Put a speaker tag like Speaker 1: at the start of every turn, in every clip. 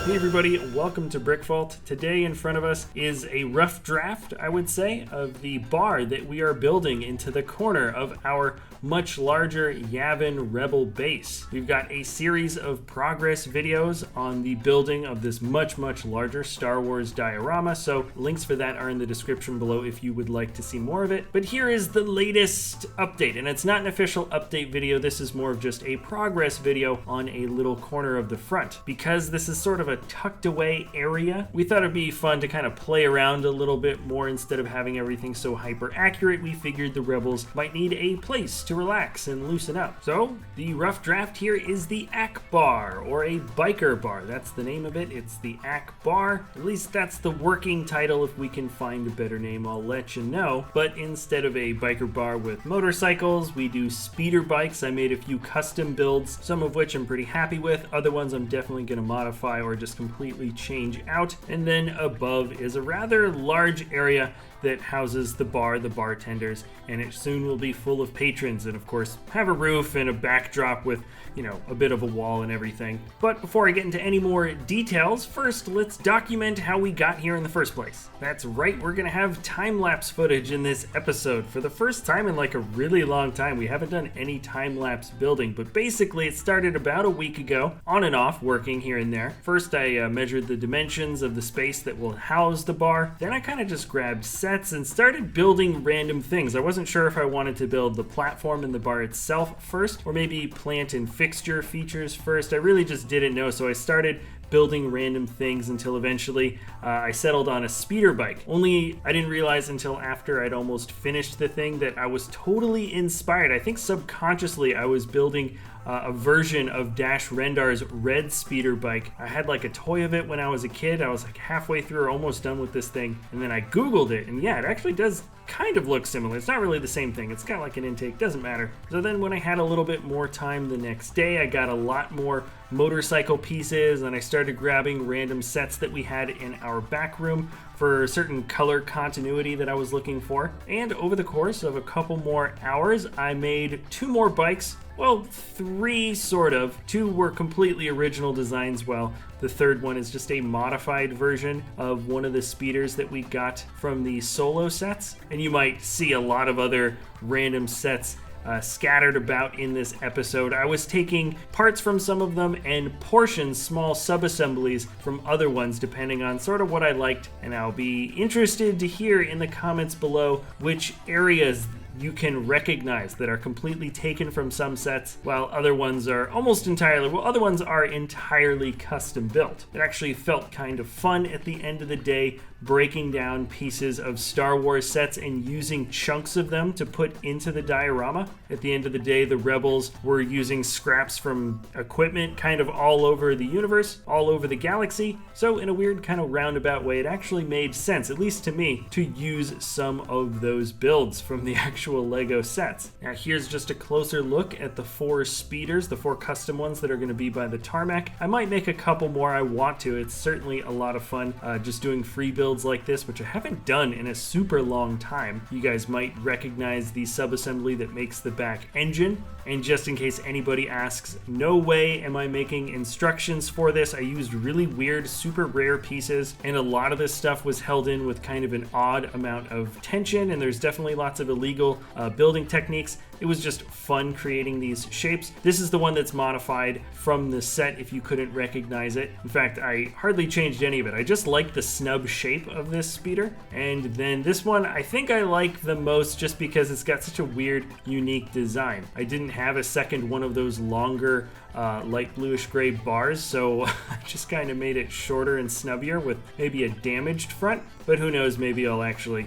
Speaker 1: Hey everybody, welcome to BrickVault. Today in front of us is a rough draft, I would say, of the bar that we are building into the corner of our much larger Yavin Rebel base. We've got a series of progress videos on the building of this much larger Star Wars diorama, so links for that are in the description below if you would like to see more of it. But here is the latest update, and it's not an official update video, this is more of just a progress video on a little corner of the front. Because this is sort of a tucked away area, we thought it'd be fun to kind of play around a little bit more instead of having everything so hyper accurate. We figured the rebels might need a place to relax and loosen up. So the rough draft here is the AK bar, or a biker bar. That's the name of it. It's the AK bar. At least that's the working title. If we can find a better name, I'll let you know. But instead of a biker bar with motorcycles, we do speeder bikes. I made a few custom builds, some of which I'm pretty happy with. Other ones I'm definitely going to modify or just completely change out. And then above is a rather large area that houses the bar, the bartenders, and it soon will be full of patrons and of course have a roof and a backdrop with, you know, a bit of a wall and everything. But before I get into any more details, first let's document how we got here in the first place. That's right, we're gonna have time-lapse footage in this episode. For the first time in like a really long time, we haven't done any time-lapse building, but basically it started about a week ago, on and off, working here and there. First I measured the dimensions of the space that will house the bar, then I kind of just grabbed sets and started building random things. I wasn't sure if I wanted to build the platform and the bar itself first, or maybe plant and fixture features first. I really just didn't know, so I started building random things until eventually I settled on a speeder bike. Only I didn't realize until after I'd almost finished the thing that I was totally inspired. I think subconsciously I was building a version of Dash Rendar's red speeder bike. I had like a toy of it when I was a kid. I was like halfway through or almost done with this thing, and then I Googled it, and yeah, it actually does kind of look similar. It's not really the same thing. It's got like an intake, doesn't matter. So then when I had a little bit more time the next day, I got a lot more motorcycle pieces and I started grabbing random sets that we had in our back room for certain color continuity that I was looking for. And over the course of a couple more hours, I made 2 more bikes. Well, 3 sort of. 2 were completely original designs, while the third one is just a modified version of one of the speeders that we got from the solo sets. And you might see a lot of other random sets scattered about in this episode. I was taking parts from some of them and portions, small sub-assemblies from other ones, depending on sort of what I liked. And I'll be interested to hear in the comments below which areas you can recognize that are completely taken from some sets, while other ones are other ones are entirely custom built. It actually felt kind of fun at the end of the day, breaking down pieces of Star Wars sets and using chunks of them to put into the diorama. At the end of the day, the Rebels were using scraps from equipment kind of all over the universe, all over the galaxy. So in a weird kind of roundabout way, it actually made sense, at least to me, to use some of those builds from the actual Lego sets. Now here's just a closer look at the 4 speeders, the 4 custom ones that are going to be by the tarmac. I might make a couple more. I want to. It's certainly a lot of fun just doing free builds like this, which I haven't done in a super long time. You guys might recognize the sub-assembly that makes the back engine. And just in case anybody asks, no way am I making instructions for this. I used really weird, super rare pieces, and a lot of this stuff was held in with kind of an odd amount of tension, and there's definitely lots of illegal building techniques. It was just fun creating these shapes. This is the one that's modified from the set if you couldn't recognize it. In fact, I hardly changed any of it. I just like the snub shape of this speeder. And then this one I think I like the most just because it's got such a weird, unique design. I didn't have a second one of those longer light bluish gray bars, so I just kind of made it shorter and snubbier with maybe a damaged front, but who knows, maybe I'll actually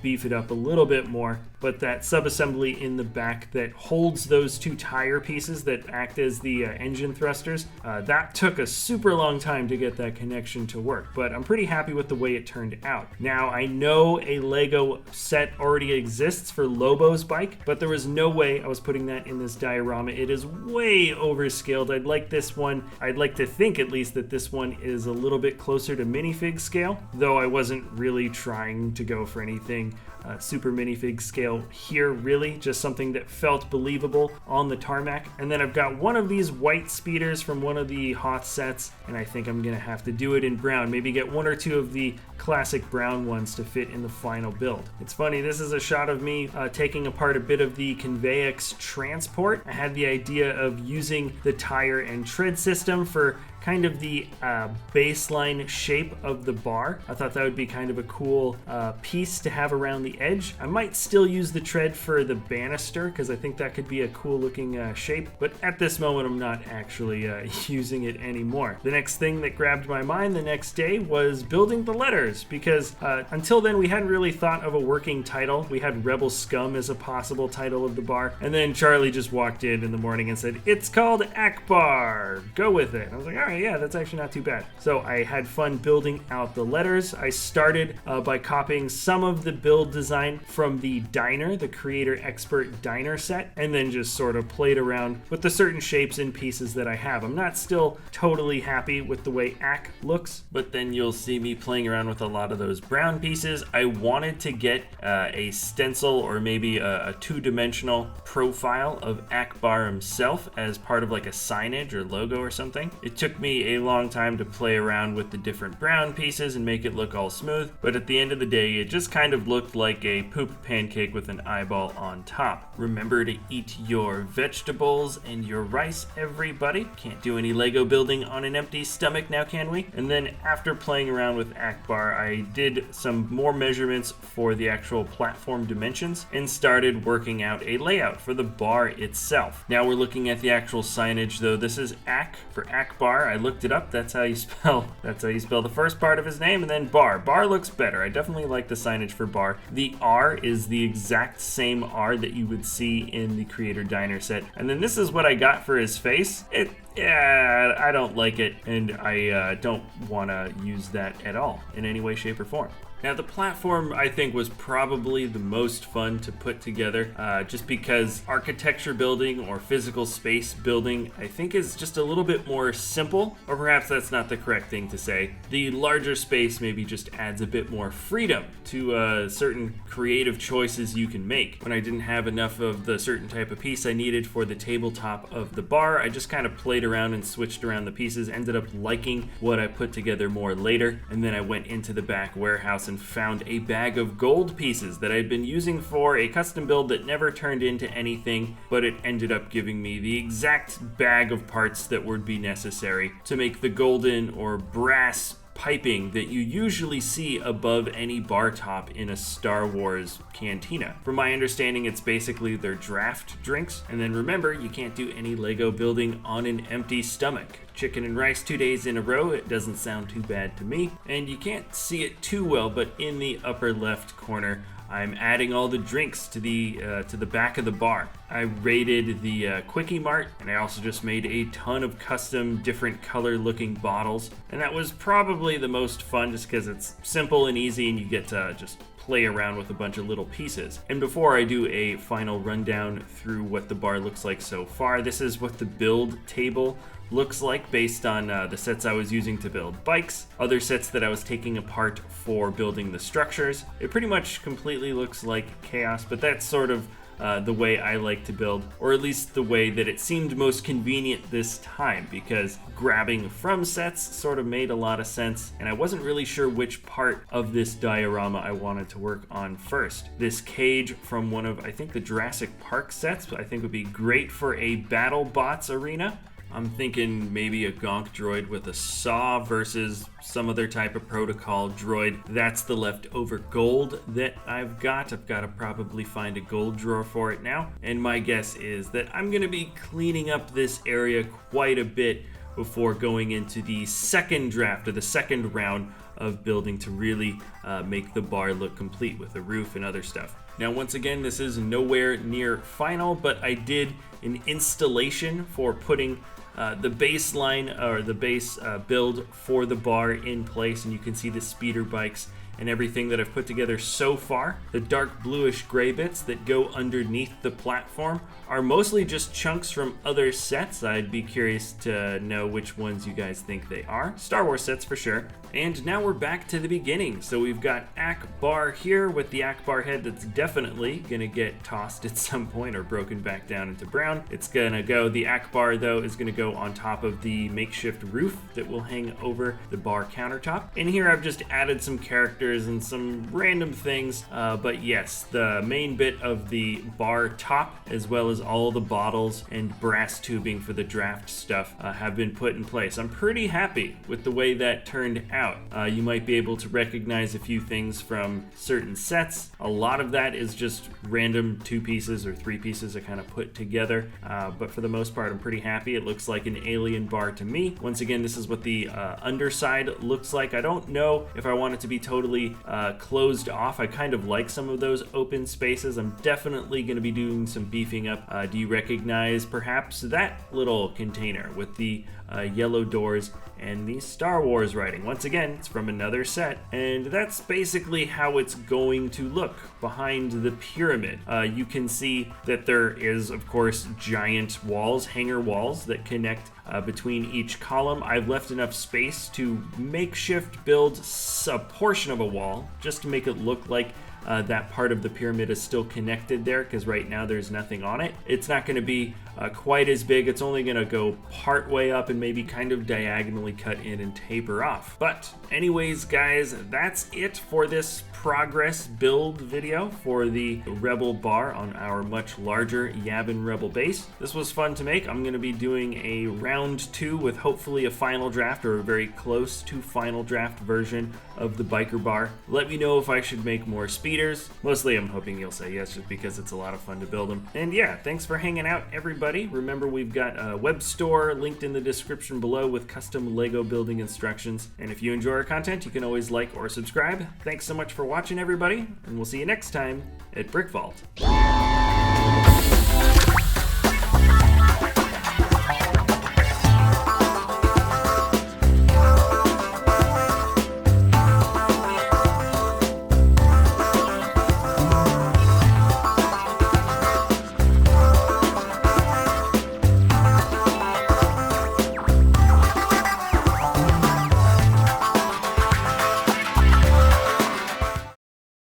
Speaker 1: beef it up a little bit more. But that sub-assembly in the back that holds those 2 tire pieces that act as the engine thrusters, that took a super long time to get that connection to work, but I'm pretty happy with the way it turned out. Now, I know a Lego set already exists for Lobo's bike, but there was no way I was putting that in this diorama. It is way overscaled. I'd like to think at least that this one is a little bit closer to minifig scale, though I wasn't really trying to go for anything super minifig scale here, really. Just something that felt believable on the tarmac. And then I've got one of these white speeders from one of the Hoth sets, and I think I'm gonna have to do it in brown. Maybe get one or two of the classic brown ones to fit in the final build. It's funny, this is a shot of me taking apart a bit of the Convex transport. I had the idea of using the tire and tread system for kind of the baseline shape of the bar. I thought that would be kind of a cool piece to have around the edge. I might still use the tread for the banister because I think that could be a cool looking shape, but at this moment I'm not actually using it anymore. The next thing that grabbed my mind the next day was building the letters, because until then we hadn't really thought of a working title. We had Rebel Scum as a possible title of the bar, and then Charlie just walked in the morning and said, "It's called Akbar, go with it." I was like, all right, yeah, that's actually not too bad. So I had fun building out the letters. I started by copying some of the build design from the Diner, the Creator Expert Diner set, and then just sort of played around with the certain shapes and pieces that I have. I'm not still totally happy with the way Ak looks, but then you'll see me playing around with a lot of those brown pieces. I wanted to get a stencil or maybe a two-dimensional profile of Akbar himself as part of like a signage or logo or something. It took me a long time to play around with the different brown pieces and make it look all smooth, but at the end of the day it just kind of looked like a poop pancake with an eyeball on top. Remember to eat your vegetables and your rice, everybody. Can't do any Lego building on an empty stomach now, can we? And then after playing around with Akbar, I did some more measurements for the actual platform dimensions and started working out a layout for the bar itself. Now we're looking at the actual signage though. This is Ak for Akbar. I looked it up. That's how you spell the first part of his name, and then bar. Bar looks better. I definitely like the signage for bar. The R is the exact same R that you would see in the Creator Diner set. And then this is what I got for his face. Yeah, I don't like it, and I don't want to use that at all in any way, shape, or form. Now the platform I think was probably the most fun to put together, just because architecture building or physical space building I think is just a little bit more simple, or perhaps that's not the correct thing to say. The larger space maybe just adds a bit more freedom to certain creative choices you can make. When I didn't have enough of the certain type of piece I needed for the tabletop of the bar, I just kind of played around and switched around the pieces, ended up liking what I put together more later, and then I went into the back warehouse and found a bag of gold pieces that I'd been using for a custom build that never turned into anything, but it ended up giving me the exact bag of parts that would be necessary to make the golden or brass piping that you usually see above any bar top in a Star Wars cantina. From my understanding, it's basically their draft drinks. And then remember, you can't do any Lego building on an empty stomach. Chicken and rice 2 days in a row, it doesn't sound too bad to me. And you can't see it too well, but in the upper left corner, I'm adding all the drinks to the back of the bar. I raided the Quickie Mart, and I also just made a ton of custom different color looking bottles. And that was probably the most fun just because it's simple and easy and you get to just play around with a bunch of little pieces. And before I do a final rundown through what the bar looks like so far, this is what the build table looks like based on the sets I was using to build bikes, other sets that I was taking apart for building the structures. It pretty much completely looks like chaos, but that's sort of the way I like to build, or at least the way that it seemed most convenient this time, because grabbing from sets sort of made a lot of sense, and I wasn't really sure which part of this diorama I wanted to work on first. This cage from one of, I think, the Jurassic Park sets, I think would be great for a BattleBots arena. I'm thinking maybe a gonk droid with a saw versus some other type of protocol droid. That's the leftover gold that I've got. I've got to probably find a gold drawer for it now. And my guess is that I'm going to be cleaning up this area quite a bit before going into the second draft or the second round of building to really make the bar look complete with a roof and other stuff. Now, once again, this is nowhere near final, but I did an installation for putting the baseline or the base build for the bar in place, and you can see the speeder bikes and everything that I've put together so far. The dark bluish gray bits that go underneath the platform are mostly just chunks from other sets. I'd be curious to know which ones you guys think they are. Star Wars sets for sure. And now we're back to the beginning. So we've got Akbar here with the Akbar head that's definitely gonna get tossed at some point or broken back down into brown. It's gonna go, the Akbar though is gonna go on top of the makeshift roof that will hang over the bar countertop. In here I've just added some characters and some random things, but yes, the main bit of the bar top, as well as all the bottles and brass tubing for the draft stuff, have been put in place. I'm pretty happy with the way that turned out. You might be able to recognize a few things from certain sets. A lot of that is just random 2 pieces or 3 pieces I kind of put together, but for the most part I'm pretty happy. It looks like an alien bar to me. Once again, this is what the underside looks like. I don't know if I want it to be totally closed off. I kind of like some of those open spaces. I'm definitely going to be doing some beefing up. Do you recognize perhaps that little container with the yellow doors and the Star Wars writing? Once again, it's from another set, and that's basically how it's going to look behind the pyramid. You can see that there is, of course, giant walls, hanger walls that connect between each column. I've left enough space to makeshift build a portion of a wall just to make it look like that part of the pyramid is still connected there, because right now there's nothing on it. It's not going to be quite as big. It's only going to go part way up and maybe kind of diagonally cut in and taper off. But anyways, guys, that's it for this progress build video for the Rebel bar on our much larger Yavin Rebel base. This was fun to make. I'm going to be doing a round 2 with hopefully a final draft or a very close to final draft version of the biker bar. Let me know if I should make more speeders. Mostly I'm hoping you'll say yes, just because it's a lot of fun to build them. And yeah, thanks for hanging out, everybody. Remember, we've got a web store linked in the description below with custom Lego building instructions. And if you enjoy our content, you can always like or subscribe. Thanks so much for watching, everybody, and we'll see you next time at BrickVault.